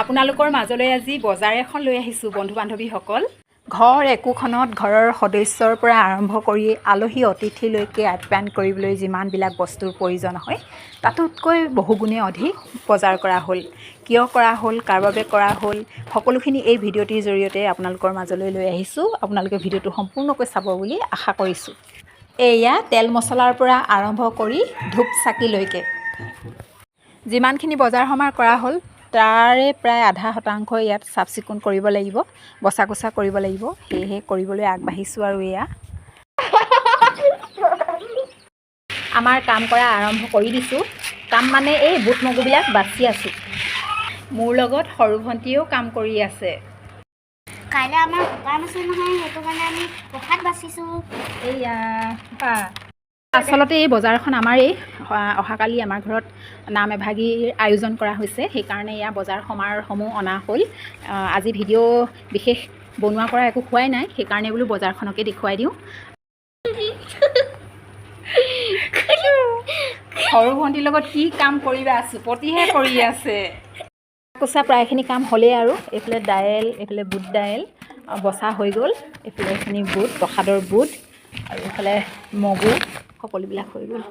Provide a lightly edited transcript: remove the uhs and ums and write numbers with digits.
আপোনালোকৰ মাজলৈ আজি বজাৰ এখন লৈ আহিছোঁ বন্ধু বান্ধৱীসকল। ঘৰ একোখনত ঘৰৰ সদস্যৰ পৰা আৰম্ভ কৰি আলহী অতিথিলৈকে আপ্যায়ন কৰিবলৈ যিমানবিলাক বস্তুৰ প্ৰয়োজন হয় তাতোতকৈ বহুগুণে অধিক বজাৰ কৰা হ'ল। কিয় কৰা হ'ল, কাৰ বাবে কৰা হ'ল, সকলোখিনি এই ভিডিঅ'টিৰ জৰিয়তে আপোনালোকৰ মাজলৈ লৈ আহিছোঁ। আপোনালোকে ভিডিঅ'টো সম্পূৰ্ণকৈ চাব বুলি আশা কৰিছোঁ। এয়া তেল মছলাৰ পৰা আৰম্ভ কৰি ধূপ চাকিলৈকে যিমানখিনি বজাৰ সমাৰ কৰা হ'ল তাৰে প্ৰায় আধা শতাংশ ইয়াত চাফ চিকুণ কৰিব লাগিব, বচা কোচা কৰিব লাগিব। সেয়েহে কৰিবলৈ আগবাঢ়িছোঁ। আৰু এয়া আমাৰ কাম কৰা আৰম্ভ কৰি দিছোঁ। কাম মানে এই বুট মগুবিলাক বাছি আছোঁ। মোৰ লগত সৰু ভণ্টিয়েও কাম কৰি আছে। কাইলৈ আমাৰ সকাম আছে নহয়, সেইটো কাৰণে আমি প্ৰসাদ বাচিছোঁ। এইয়া আচলতে এই বজাৰখন আমাৰ অহাকালি আমাৰ ঘৰত নাম এভাগীৰ আয়োজন কৰা হৈছে। সেইকাৰণে এয়া বজাৰ সমাৰসমূহ অনা হ'ল। আজি ভিডিঅ' বিশেষ বনোৱা কৰা একো হোৱাই নাই, সেইকাৰণে বোলো বজাৰখনকে দেখুৱাই দিওঁ। সৰু ভণ্টিৰ লগত কি কাম কৰিবা, চুপতিহে কৰি আছে। কোচা প্ৰায়খিনি কাম হ'লেই আৰু এইফালে দাইল, এইফালে বুট দাইল বচা হৈ গ'ল। এইফালে এইখিনি বুট, প্ৰসাদৰ বুট, আৰু এইফালে মগু, সকলোবিলাক হৈ গ'ল।